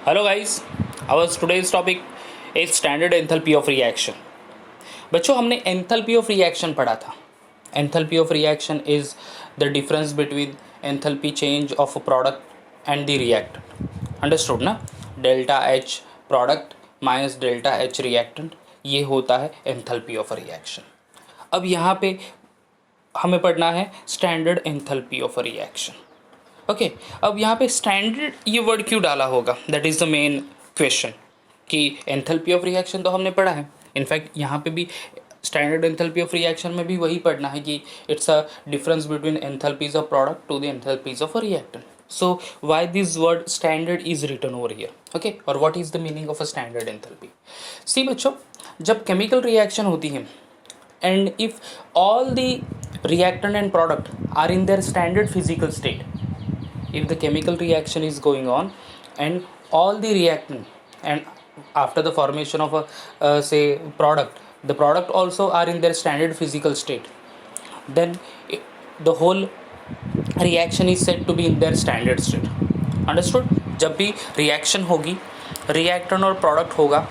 Hello guys, our today's topic is standard enthalpy of reaction. बच्चों हमने enthalpy of reaction पढ़ा था. Enthalpy of reaction is the difference between enthalpy change of a product and the reactant. Understood ना? Delta H product minus delta H reactant, ये होता है enthalpy of a reaction. अब यहाँ पे हमें पढ़ना है standard enthalpy of a reaction. Okay अब यहाँ पे स्टैंडर्ड ये वर्ड क्यों डाला होगा, that is the main question. कि एंथैल्पी ऑफ रिएक्शन तो हमने पढ़ा है, इनफैक्ट यहाँ पे भी स्टैंडर्ड एंथैल्पी ऑफ रिएक्शन में भी वही पढ़ना है कि it's a difference between enthalpies of product to the enthalpies of a reactant. So why this word standard is written over here. Okay, और what is the meaning of a standard enthalpy. See बच्चों, जब chemical reaction होती है and if all the reactant and product are in their standard physical state, if the chemical reaction is going on and all the reactant and after the formation of a say product, the product also are in their standard physical state, then the whole reaction is said to be in their standard state. Understood? जब भी reaction होगी, reactant और product होगा,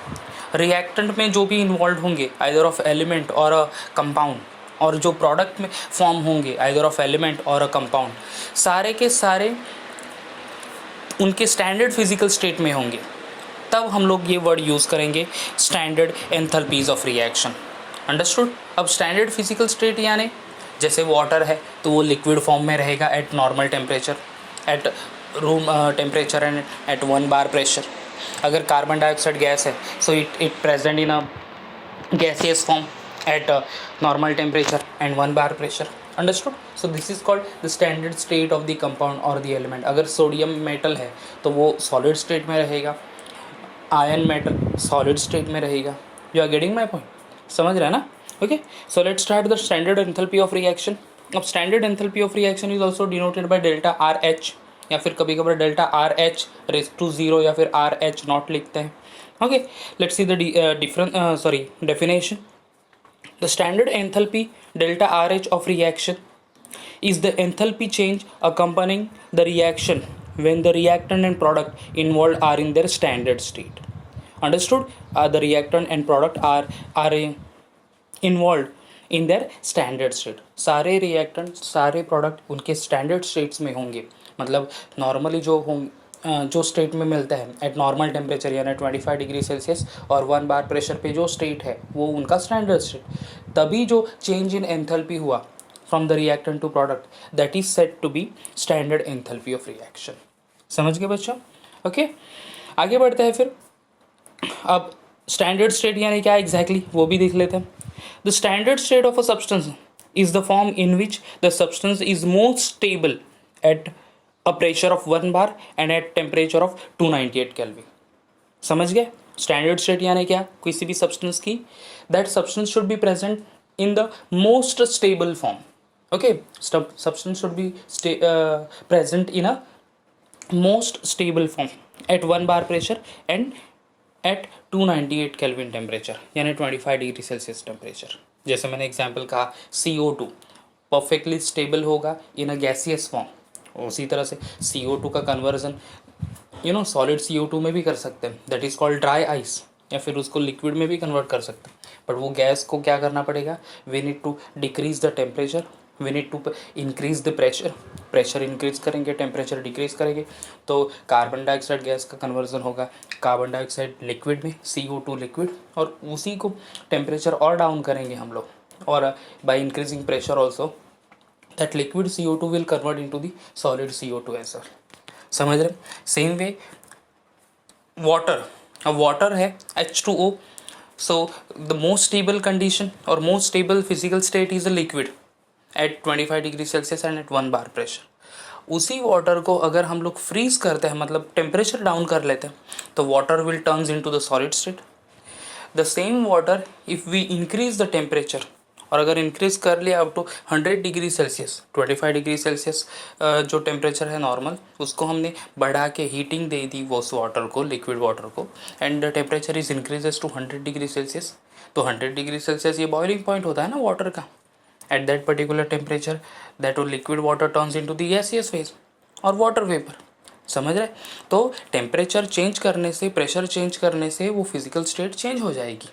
reactant में जो भी involve होंगे either of element और अ कंपाउंड, और जो प्रोडक्ट में फॉर्म होंगे आइदर ऑफ एलिमेंट और अ कंपाउंड, सारे के सारे उनके स्टैंडर्ड फिजिकल स्टेट में होंगे. तब हम लोग ये वर्ड यूज़ करेंगे standard enthalpies of reaction. Understood? अब स्टैंडर्ड फिजिकल स्टेट यानी जैसे वाटर है तो वो लिक्विड फॉर्म में रहेगा at normal temperature, at room temperature and at 1 bar pressure. अगर कार्बन डाइऑक्साइड गैस है so it present in a gaseous form at normal temperature and 1 bar pressure. Understood? So this is called the standard state of the compound और the element. अगर sodium metal है तो वो solid state में रहेगा, iron metal solid state में रहेगा. You are getting my point? समझ रहे हैं ना? Okay, so let's start the standard enthalpy of reaction. अब standard enthalpy of reaction is also denoted by delta R H, या फिर कभी कभार delta R H raise to 0 या फिर आर एच नॉट लिखते हैं. Okay, let's see the definition. The standard enthalpy delta R H of reaction is the enthalpy change accompanying the reaction when the reactant and product involved are in their standard state. Understood? The reactant and product are involved in their standard state. सारे reactant सारे product उनके standard states में होंगे. मतलब normally जो state में मिलता है एट नॉर्मल टेम्परेचर यानी 25 डिग्री सेल्सियस और 1 bar प्रेशर पे जो स्टेट है वो उनका स्टैंडर्ड स्टेट. तभी जो चेंज इन एंथैल्पी हुआ from the reactant to product, that is said to be standard enthalpy of reaction. समझ गए बच्चों? ओके, आगे बढ़ते हैं फिर. अब स्टैंडर्ड स्टेट यानी क्या एग्जैक्टली वो भी देख लेते हैं. The standard state of a substance is the form in which the substance is most stable at a pressure of 1 bar and at temperature of 298 Kelvin. समझ गए? स्टैंडर्ड स्टेट यानी क्या? किसी भी सब्सटेंस की that substance should be present in the most stable form. Okay, substance should be present in a most stable form at 1 bar pressure and at 298 Kelvin temperature यानी 25 degree Celsius temperature. जैसे मैंने example कहा CO2 perfectly stable होगा इन a gaseous form. उसी तरह से CO2 का conversion solid CO2 में भी कर सकते हैं, that is called dry ice, या फिर उसको लिक्विड में भी कन्वर्ट कर सकते हैं. बट वो गैस को क्या करना पड़ेगा? We need to decrease the temperature, we need to increase the pressure. Pressure increase करेंगे, टेम्परेचर डिक्रीज करेंगे तो कार्बन डाइऑक्साइड गैस का कन्वर्जन होगा कार्बन डाइऑक्साइड लिक्विड में, CO2 लिक्विड, और उसी को टेम्परेचर और डाउन करेंगे हम लोग, और by increasing pressure also that liquid CO2 will convert into the solid CO2 as well. समझ रहे? सेम वे वाटर, अब वाटर है H2O. So the most stable condition or most stable physical state is a liquid at 25 degree Celsius and at 1 bar pressure. उसी water को अगर हम लोग freeze करते हैं, मतलब टेम्परेचर डाउन कर लेते हैं, तो water will turns into the solid state. The same water if we increase the temperature, और अगर इंक्रीज कर लिया up to 100 degree Celsius, 25 degree Celsius जो टेम्परेचर है नॉर्मल, उसको हमने बढ़ा के हीटिंग दे दी वो उस वाटर को, लिक्विड वाटर को, and the temperature is increases to 100 degree Celsius. तो 100 डिग्री सेल्सियस ये बॉइलिंग पॉइंट होता है ना वाटर का. At that particular temperature that liquid water turns into the gaseous phase और वाटर वेपर. समझ रहे? तो टेम्परेचर चेंज करने से, प्रेशर चेंज करने से वो फिजिकल स्टेट चेंज हो जाएगी।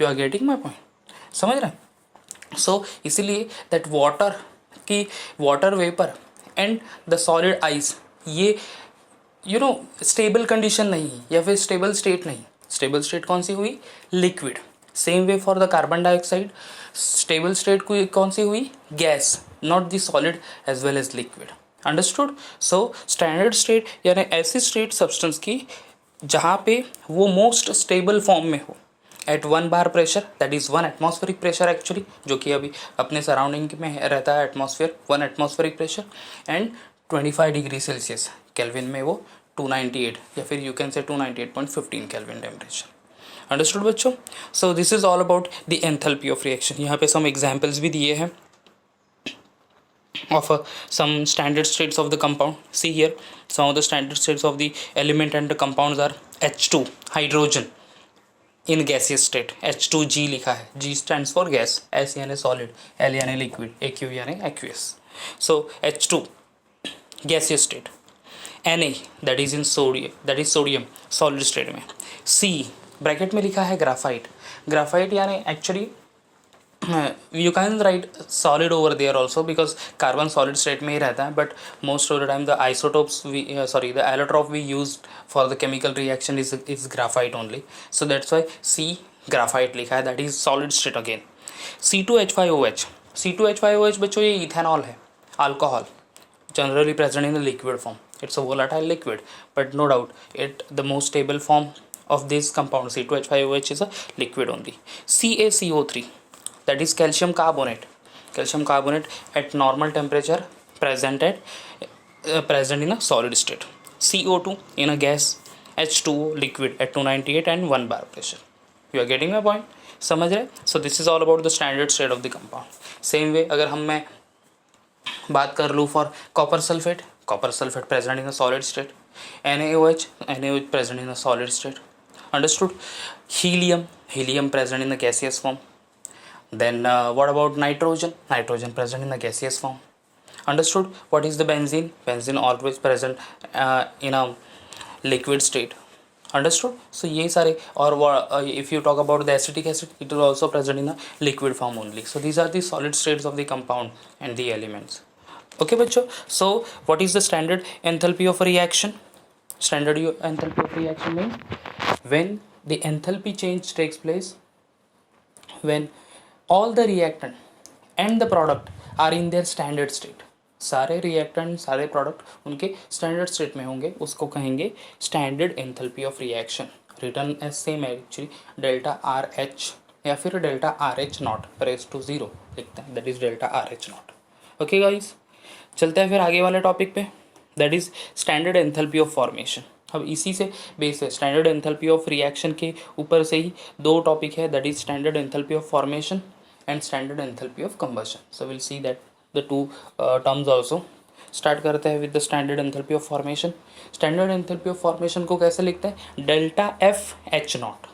You are getting my point? समझ रहे? सो इसीलिए that water vapour and the solid ice, ये स्टेबल कंडीशन नहीं है या फिर स्टेबल स्टेट नहीं। स्टेबल स्टेट कौन सी हुई? Liquid. Same way for the carbon dioxide, stable state कौन सी हुई? Gas, not the solid as well as liquid. Understood? So standard state यानी ऐसी स्टेट सब्सटेंस की जहाँ पे वो मोस्ट स्टेबल फॉर्म में हो at 1 bar pressure, that is 1 atmospheric pressure actually, जो कि अभी अपने सराउंडिंग में रहता है atmosphere, 1 atmospheric pressure and 25 degree Celsius Kelvin में वो 298 या फिर you can say 298.15 kelvin temperature. Understood बच्चों? सो this is all about the enthalpy of reaction. यहाँ पे सम एग्जाम्पल्स भी दिए हैं of some standard states of the compound. See here, some of the standard states of the element and the compounds are H2 hydrogen in gaseous state, H2G लिखा है, G stands for gas, S यानी solid, L यानी liquid, AQ यानी aqueous. So H2 gaseous state, Na that is in sodium, that is sodium solid state में, C bracket में लिखा है graphite, graphite यानी actually you can write solid over there also because carbon solid state में ही रहता है, but most of the time the isotopes the allotrope we used for the chemical reaction is graphite only, so that's why C graphite लिखा है, that is solid state again. C2H5OH, C2H5OH बच्चों ये ethanol है, alcohol generally present in the liquid form. It's a volatile liquid, but no doubt the most stable form of this compound C2H5OH is a liquid only. CaCO3, that is calcium carbonate, calcium carbonate at normal temperature present in a solid state. CO2 in a gas, H2O liquid at 298 and 1 bar pressure. You are getting my point? समझ रहे? So this is all about the standard state of the compound. Same way अगर मैं बात कर लूँ for copper sulfate present in a solid state, NaOH present in a solid state. Understood? Helium present in a gaseous form. Then what about nitrogen present in a gaseous form. Understood? What is the benzene always present in a liquid state. Understood? So ये सारे, और if you talk about the acetic acid, it is also present in a liquid form only. So these are the solid states of the compound and the elements. Okay बच्चों, so what is the standard enthalpy of a reaction? Standard enthalpy of reaction means when the enthalpy change takes place when all the reactant and the product are in their standard state. सारे reactant सारे product उनके standard state में होंगे, उसको कहेंगे standard enthalpy of reaction, written as same actually delta R H या फिर delta R H naught raise to 0 लिखते हैं, that is delta R H naught. Okay guys, चलते हैं फिर आगे वाले टॉपिक पे, that is standard enthalpy of formation. अब इसी से बेस है, स्टैंडर्ड एंथैल्पी ऑफ रिएक्शन के ऊपर से ही दो टॉपिक है, that is standard enthalpy of formation and standard enthalpy of combustion. So we'll see that the two terms also. Start करते हैं with the standard enthalpy of formation. Standard enthalpy of formation को कैसे लिखते हैं? Delta F H nought.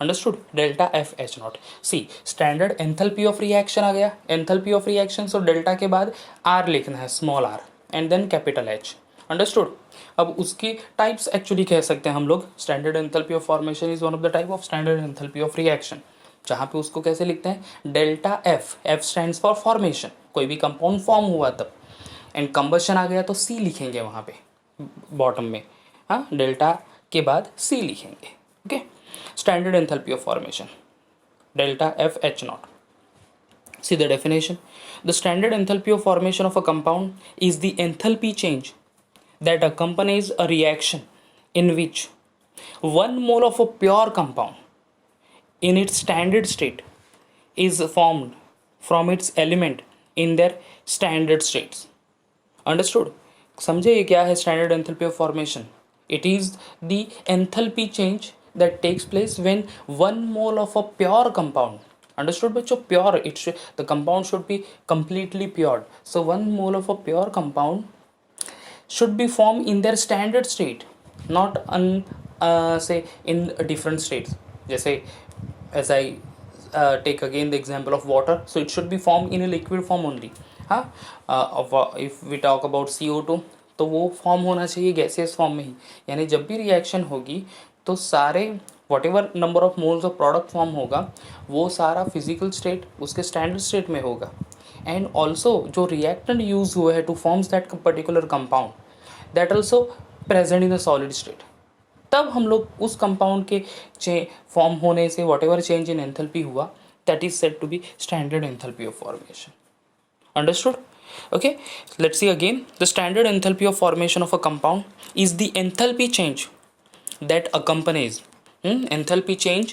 Understood? Delta F H nought. See standard enthalpy of reaction आ गया, enthalpy of reaction, so delta के बाद आर लिखना है, small R and then capital H. Understood? अब उसकी टाइप्स एक्चुअली कह सकते हैं हम लोग, standard enthalpy of formation is one of the type of standard enthalpy of reaction, जहाँ पे उसको कैसे लिखते हैं? Delta F, F stands for formation, कोई भी कंपाउंड फॉर्म हुआ तब, एंड कंबशन आ गया तो सी लिखेंगे वहाँ पे बॉटम में, हाँ, डेल्टा के बाद सी लिखेंगे. Okay, standard enthalpy of formation delta F H not. See the definition. The standard enthalpy of formation of a compound is the enthalpy change that accompanies a reaction in which 1 mole of a pure compound in its standard state is formed from its element in their standard states. Understood? समझे ये क्या है standard enthalpy of formation? It is the enthalpy change that takes place when 1 mole of a pure compound. Understood बच्चों? Pure, the compound should be completely pure. So 1 mole of a pure compound should be formed in their standard state, not say in different states. जैसे as I take again the example of water, so it should be formed in a liquid form only. If we talk about CO2, तो वो form होना चाहिए gaseous form में ही। यानी जब भी reaction होगी तो सारे whatever number of moles of product form होगा वो सारा फिजिकल स्टेट उसके स्टैंडर्ड स्टेट में होगा। एंड ऑल्सो जो रिएक्टेंट यूज हुआ है to forms that particular compound that also present in the solid state. तब हम लोग उस कंपाउंड के फॉर्म होने से whatever change in enthalpy हुआ that is said to be standard enthalpy of formation. Understood? Okay, let's see again. The standard enthalpy of formation of a compound is the enthalpy change that accompanies enthalpy change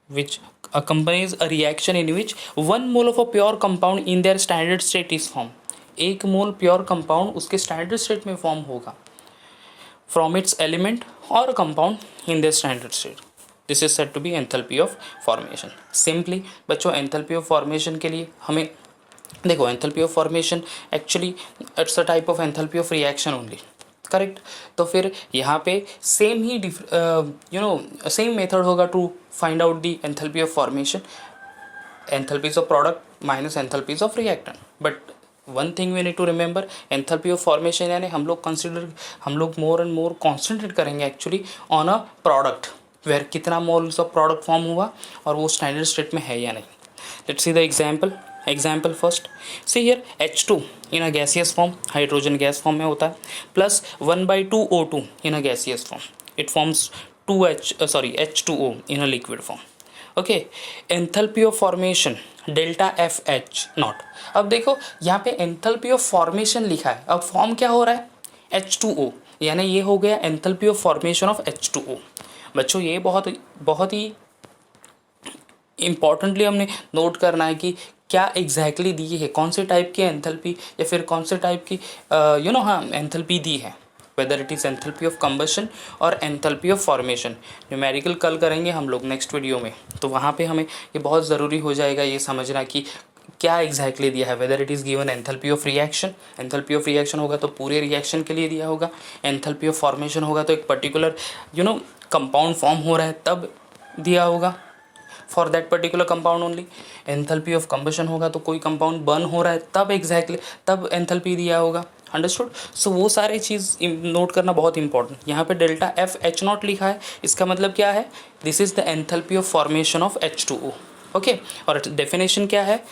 which accompanies a reaction in which 1 mole of a pure compound in their standard state is formed। 1 mole pure compound उसके standard state में form होगा from its element or compound in their standard state। this is said to be enthalpy of formation। simply बच्चों enthalpy of formation के लिए हमें देखो enthalpy of formation actually it's a type of enthalpy of reaction only, correct. तो फिर यहाँ पे same ही सेम मेथड होगा to find out the enthalpy of formation, enthalpies of product minus enthalpies of reactant. But one thing we need to remember, enthalpy of formation यानी हम लोग more and more concentrate करेंगे actually on a product where कितना moles of product form हुआ और वो standard state में है या नहीं। Let's see the example first। see here H2 in a gaseous form, hydrogen gas form में होता है, plus 1/2 O2 in a gaseous form, it forms H2O in a liquid form। Okay, enthalpy of formation delta FH0। अब देखो यहाँ पे enthalpy of formation लिखा है, अब फॉर्म क्या हो रहा है H2O, यानी ये हो गया enthalpy of formation of H2O। बच्चों ये बहुत ही इम्पॉर्टेंटली हमने नोट करना है कि क्या एग्जैक्टली दी है, कौन से टाइप की एंथैल्पी या फिर कौन से टाइप की एंथैल्पी दी है, whether it is enthalpy of combustion और एंथैल्पी ऑफ फॉर्मेशन। न्यूमेरिकल कल करेंगे हम लोग नेक्स्ट वीडियो में, तो वहाँ पे हमें ये बहुत ज़रूरी हो जाएगा ये समझना कि क्या एग्जैक्टली दिया है। Whether it is given enthalpy of reaction होगा तो पूरे रिएक्शन के लिए दिया होगा, एंथैल्पी ऑफ फॉर्मेशन होगा तो एक पर्टिकुलर कंपाउंड फॉर्म हो रहा है तब दिया होगा for that particular compound only. Enthalpy of combustion होगा तो कोई कंपाउंड बर्न हो रहा है तब एंथैल्पी दिया होगा। अंडरस्टूड? सो वो सारे चीज़ नोट करना बहुत इंपॉर्टेंट। यहाँ पे डेल्टा FH0 लिखा है, इसका मतलब क्या है, this is the enthalpy of formation of H2O। Okay, और डेफिनेशन क्या है,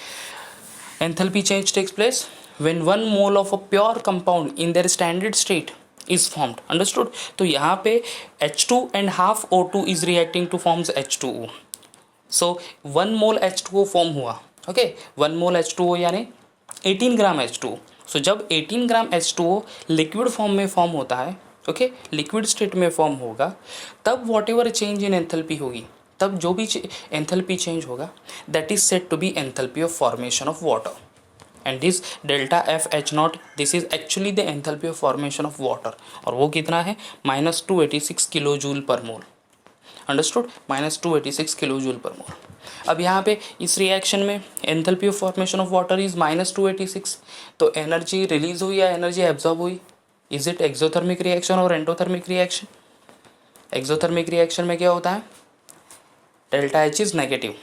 enthalpy change takes place when 1 mole of a pure compound in their standard state is formed. Understood? तो यहाँ पे H2 and half O2 is reacting to forms H2O। So 1 mole H2O form हुआ, okay, 1 mole H2O यानी 18 gram H2O। सो जब 18 gram H2O liquid form में form होता है, ओके, लिक्विड स्टेट में फॉर्म होगा, तब whatever change in enthalpy होगी, तब जो भी एंथैल्पी चेंज होगा that is said to be enthalpy of formation of water. And this delta FH0 this is actually the enthalpy of formation of water, और वो कितना है -286 किलो जूल पर मोल। अंडरस्टूड? -286 किलो जूल पर मोल। अब यहाँ पे इस रिएक्शन में enthalpy of formation of water is -286, तो एनर्जी रिलीज हुई या एनर्जी एब्जॉर्ब हुई? इज इट एक्सोथर्मिक रिएक्शन और एंडोथर्मिक रिएक्शन? एक्सोथर्मिक रिएक्शन में क्या होता है, delta H is negative,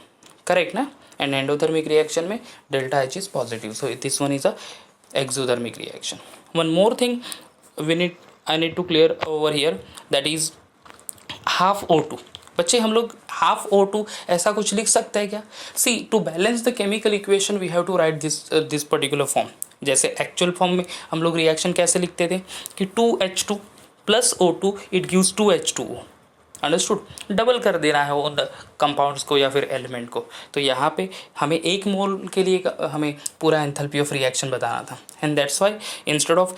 correct ना, एंड एंडोथर्मिक रिएक्शन में delta H is positive. So this one is a exothermic reaction. One more thing I need to clear over here, that is half O2। बच्चे हम लोग half O2 ऐसा कुछ लिख सकते हैं क्या? See to balance the chemical equation we have to write this particular form. जैसे एक्चुअल फॉर्म में हम लोग रिएक्शन कैसे लिखते थे कि 2H2 plus O2 it gives 2H2O। Understood? Double कर देना है उन कंपाउंड्स को या फिर एलिमेंट को। तो यहाँ पे हमें 1 मोल के लिए हमें पूरा एंथैल्पी ऑफ रिएक्शन बताना था, and that's why instead of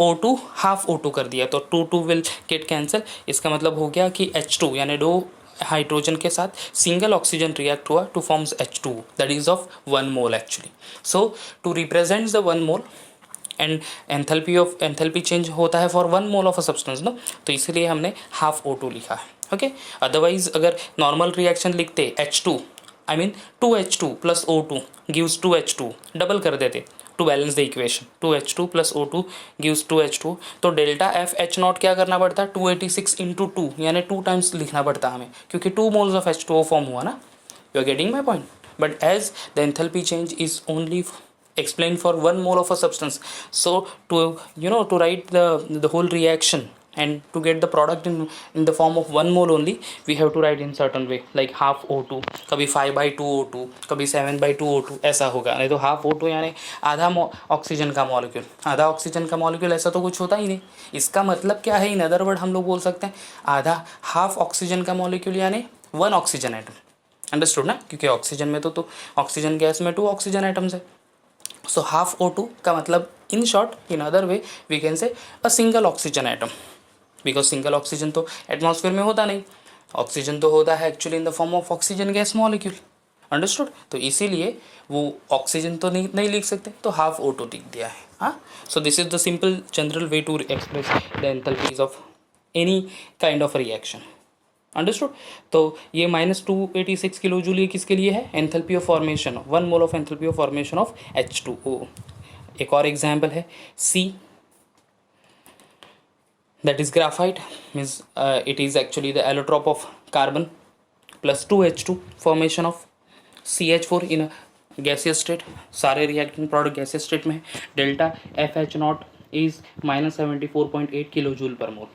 O2 half O2 कर दिया, तो 2 विल गेट कैंसिल। इसका मतलब हो गया कि H2 यानी 2 हाइड्रोजन के साथ सिंगल ऑक्सीजन रिएक्ट हुआ to forms H2 that is of 1 mole actually. So to represent the 1 mole and enthalpy change होता है for 1 mole of a substance ना, तो इसीलिए हमने हाफ O2 लिखा है। ओके, अदरवाइज अगर नॉर्मल रिएक्शन लिखते H2 I mean 2H2 plus O2 gives 2H2, double कर देते to balance the equation, 2H2 plus O2 gives 2H2, तो डेल्टा FH0 क्या करना पड़ता है 286 इंटू 2 यानी 2 टाइम्स लिखना पड़ता हमें, क्योंकि 2 मोल्स ऑफ H2O फॉर्म हुआ ना। You are getting my point? But as the enthalpy change is only explain for 1 mole of a substance. So to to write the whole reaction and to get the product in the form of 1 mole only, we have to write in certain way, like half O2, कभी 5/2 O2, कभी 7/2 O2, ऐसा होगा. नहीं तो half O2 यानी आधा oxygen का molecule. आधा ऑक्सीजन का मॉलिक्यूल ऐसा तो कुछ होता ही नहीं. इसका मतलब क्या है, इन अदर वर्ड हम लोग बोल सकते हैं आधा हाफ ऑक्सीजन का मॉलिक्यूल यानी 1 ऑक्सीजन एटम. अंडरस्टूड ना, क्योंकि ऑक्सीजन में तो ऑक्सीजन गैस में 2 ऑक्सीजन एटम्स है. सो हाफ O2 का मतलब in short, in other way we can say a single oxygen atom, because single oxygen तो एटमॉस्फेयर में होता नहीं. ऑक्सीजन तो होता है actually in the form of oxygen gas molecule. Understood. तो इसीलिए वो ऑक्सीजन तो नहीं लिख सकते, तो हाफ O2 लिख दिया है. हाँ, so this is the simple general way to express the enthalpies of any kind of reaction. Understood. तो ये -286 किलो जूल ये किसके लिए है, enthalpy of formation, 1 mole of enthalpy of formation of H2O. एक और एग्जाम्पल है C, that is graphite, means it is actually the allotrope of carbon plus 2H2, formation of CH4 in a gaseous state. सारे reactant product gaseous state में है. Delta FH0 is -74.8 kilojoule पर mole.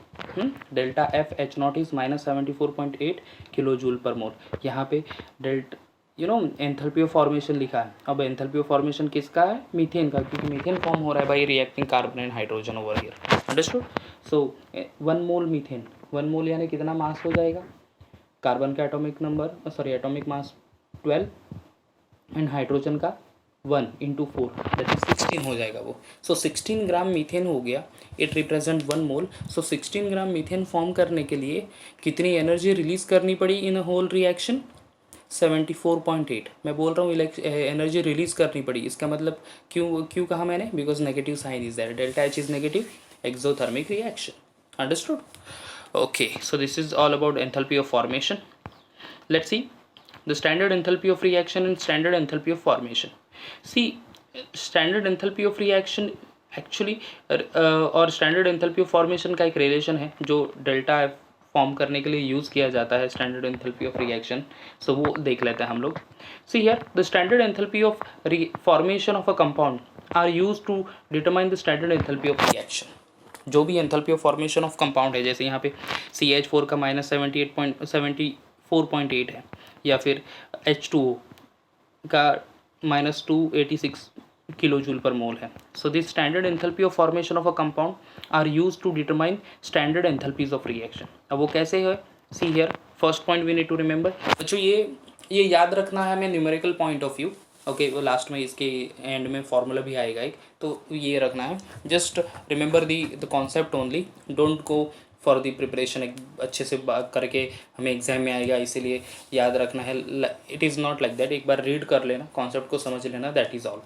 Delta FH0 is -74.8 kilojoule पर mole. यहाँ पे delta enthalpy of formation लिखा है. अब एंथैल्पी ऑफ फॉर्मेशन किसका है, मीथेन का, क्योंकि मीथेन फॉर्म हो रहा है by reacting carbon and hydrogen over here. Understood. So 1 mole methane, 1 मोल यानी कितना मास हो जाएगा, कार्बन का atomic number atomic mass 12 and hydrogen का 1 × 4 दैट इज 16 हो जाएगा वो. सो 16 ग्राम मीथेन हो गया. It represent 1 mole. So 16 gram methane form करने के लिए कितनी एनर्जी रिलीज करनी पड़ी इन अ होल रिएक्शन, 74.8. मैं बोल रहा हूँ एनर्जी रिलीज करनी पड़ी. इसका मतलब क्यों कहा मैंने, because negative sign is there, delta H is negative, exothermic reaction. Understood? Okay, so this is all about enthalpy of formation. Let's see the standard enthalpy of reaction and standard enthalpy of formation. See, standard enthalpy of reaction actually और standard enthalpy of formation का एक relation है जो delta form करने के लिए use किया जाता है standard enthalpy of reaction. So वो देख लेते हैं हम लोग. See here the standard enthalpy of formation of a compound are use to determine the standard enthalpy of reaction. जो भी enthalpy of formation of compound है, जैसे यहाँ पे CH4 का -74.8 है, या फिर H2O का -286 किलो जूल पर मोल है. So this standard enthalpy of formation of a compound are use to determine standard enthalpies of reaction. अब वो कैसे है, see here first point we need to remember. अच्छा, ये याद रखना है हमें numerical point of view. Okay, वो लास्ट में इसके एंड में फॉर्मूला भी आएगा एक, तो ये रखना है. Just remember the concept only, don't go for the preparation. एक अच्छे से बात करके हमें एग्जाम में आएगा, इसीलिए याद रखना है. It is not like that. एक बार रीड कर लेना, कॉन्सेप्ट को समझ लेना, that is all.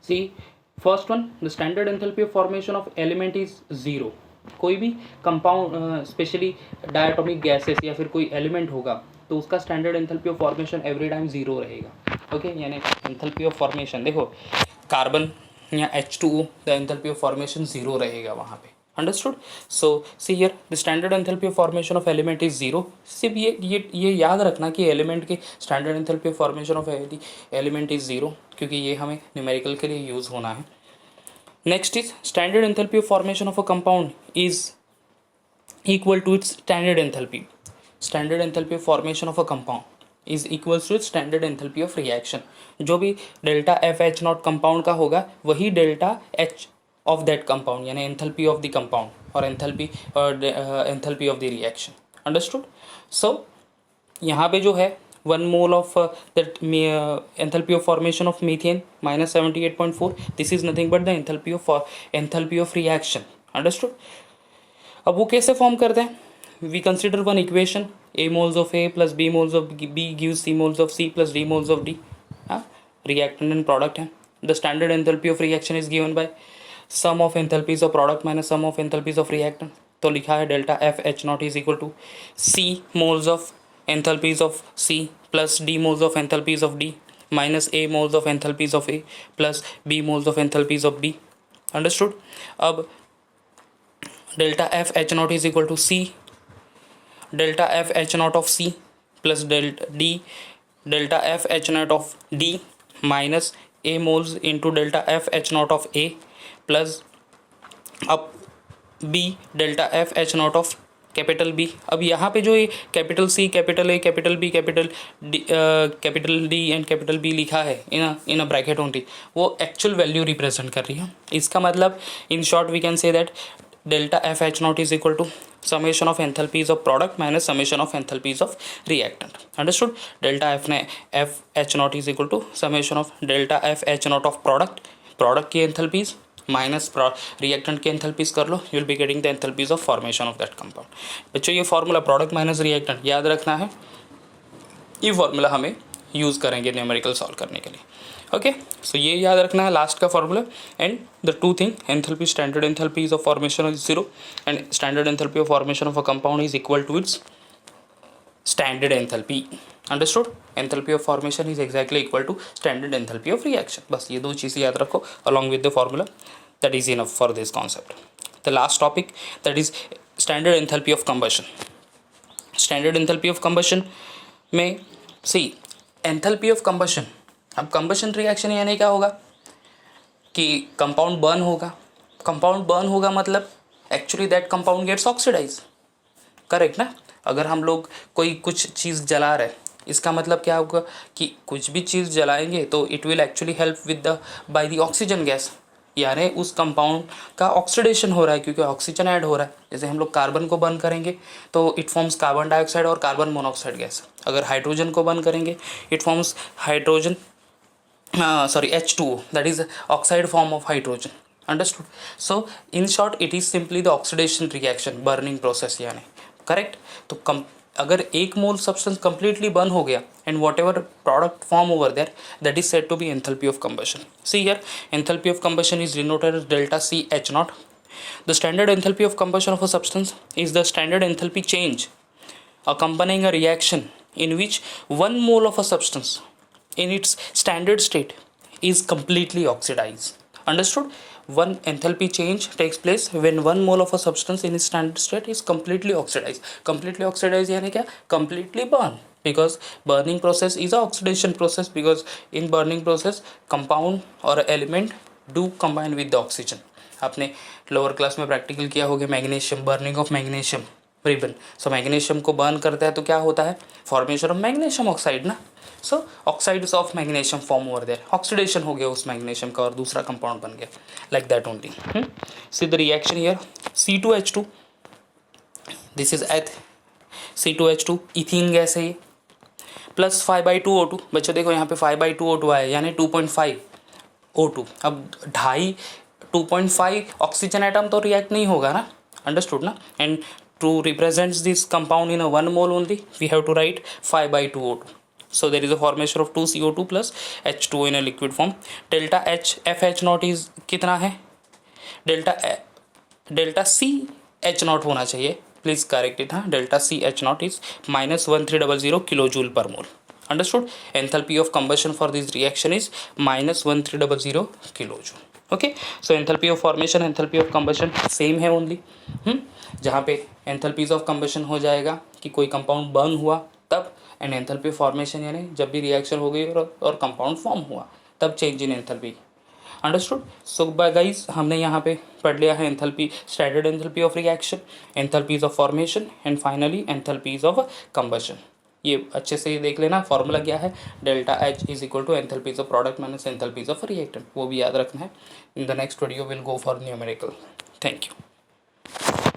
See first one, the standard enthalpy of formation of element is 0. कोई भी कंपाउंड स्पेशली डायटोमिक गैसेस या फिर कोई एलिमेंट होगा तो उसका standard enthalpy of formation every time 0 रहेगा. ओके, यानी एंथैल्पी ऑफ फॉर्मेशन देखो, कार्बन या H2O the enthalpy of formation 0 रहेगा वहाँ पे. Understood. So C here the standard enthalpy of formation of element is 0. सिर्फ ये याद रखना कि एलिमेंट के standard enthalpy of formation of element is 0, क्योंकि ये हमें न्यूमेरिकल के लिए यूज़ होना है. Next is standard enthalpy of formation of a compound is equal to its standard enthalpy. Standard enthalpy of formation of a compound is equals to standard enthalpy of reaction. जो भी delta FH0 compound का होगा वही delta H of that compound, यानी enthalpy of the compound और enthalpy of the reaction. Understood. So यहाँ पे जो है 1 mole of that enthalpy of formation of methane -78.4. This is nothing but the enthalpy of reaction. Understood. अब वो कैसे form करते हैं, we consider one equation, A moles of A plus B moles of B gives C moles of C plus D moles of D. Reactant and product है. The standard enthalpy of reaction is given by sum of enthalpies of product minus sum of enthalpies of reactant. तो लिखा है delta FH0 is equal to C moles of enthalpies of C plus D moles of enthalpies of D minus A moles of enthalpies of A plus B moles of enthalpies of B. Understood? अब delta FH0 is equal to C delta FH0 of C plus delta D delta FH0 of D minus A moles into delta F H naught of A plus अब B delta F H naught of capital B। अब यहाँ पे जो ये capital C, capital A, capital B, capital D and capital B लिखा है in a bracket only, वो actual value represent कर रही है। इसका मतलब in short we can say that delta F H naught is equal to summation of enthalpies of product minus summation of enthalpies of reactant. Understood? Delta F H naught is equal to summation of delta F H naught of product की enthalpies minus reactant के enthalpies कर लो, you will be getting the enthalpies of formation of that compound. बच्चों ये formula product minus reactant याद रखना है, ये फार्मूला हमें यूज़ करेंगे न्यूमेरिकल सॉल्व करने के लिए। ओके, सो ये याद रखना है लास्ट का formula. And the two thing, enthalpy standard enthalpies of formation is 0 and standard enthalpy of formation of a compound is equal to its standard enthalpy. Understood? Enthalpy of formation is exactly equal to standard enthalpy of reaction. बस ये दो चीज़ें याद रखो along with the formula. That is enough for this concept. The last topic, that is standard enthalpy of combustion. Standard enthalpy of combustion में see enthalpy of combustion, अब combustion reaction यानी क्या होगा कि compound burn होगा। compound burn होगा मतलब actually that compound gets oxidized, correct ना। अगर हम लोग कोई कुछ चीज़ जला रहे हैं, इसका मतलब क्या होगा कि कुछ भी चीज़ जलाएंगे तो it will actually help with the by the oxygen gas, यानी उस कंपाउंड का ऑक्सीडेशन हो रहा है क्योंकि ऑक्सीजन ऐड हो रहा है। जैसे हम लोग कार्बन को बर्न करेंगे तो इट फॉर्म्स कार्बन डाइऑक्साइड और कार्बन मोनोऑक्साइड गैस। अगर हाइड्रोजन को बर्न करेंगे it forms hydrogen H2O, that is oxide form of hydrogen. Understood? So in short it is simply the oxidation reaction, burning process यानी, correct. तो अगर एक मोल substance completely burn हो गया and whatever product form over there, that is said to be enthalpy of combustion. See here, enthalpy of combustion is denoted as delta C H naught. The standard enthalpy of combustion of a substance is the standard enthalpy change accompanying a reaction in which 1 mole of a substance in its standard state is completely oxidized. Understood? One enthalpy change takes place when 1 mole of a substance in its standard state is completely oxidized. Completely oxidized यानी क्या? Completely burn. Because burning process is a oxidation process, because in burning process compound or element do combine with the oxygen. आपने lower class में practical किया होगा magnesium, burning of magnesium ribbon. So magnesium को burn करता है तो क्या होता है? फॉर्मेशन ऑफ मैग्नीशियम ऑक्साइड ना। So oxides of magnesium form over there, oxidation हो गया उस मैग्नीशियम का और दूसरा कंपाउंड बन गया, like that only. See the reaction here, C2H2, this is C2H2 ethene gas है ये, प्लस 5/2O2। बच्चों देखो यहाँ पे 5/2O2 आया यानी 2.5 O2। अब 2.5 ऑक्सीजन एटम तो रिएक्ट नहीं होगा ना, अंडरस्टूड ना। And to represent this compound in a 1 mole only, we have to write 5/2O2. So there is a formation of 2 CO2 plus H2O in a liquid form. Delta H FH naught is कितना है? delta C H naught होना चाहिए, please correct it. हाँ, delta C H naught is -1300 kilojoule पर मोल। Understood? Enthalpy of combustion for this reaction is -1300 kilojoule. Okay, so enthalpy of formation, enthalpy of combustion same है only. जहाँ पे enthalpies of combustion हो जाएगा कि कोई compound burn हुआ तब, एंड एंथैल्पी ऑफ फॉर्मेशन यानी जब भी रिएक्शन हो गई और कंपाउंड फॉर्म हुआ तब change in enthalpy. Understood? So guys हमने यहाँ पे पढ़ लिया है enthalpy, standard enthalpy of reaction, enthalpies of formation and finally enthalpies of combustion. ये अच्छे से देख लेना, फॉर्मूला क्या है? Delta H is equal to enthalpies of product minus enthalpies of reactant, वो भी याद रखना है। In the next video will go for numerical. Thank you.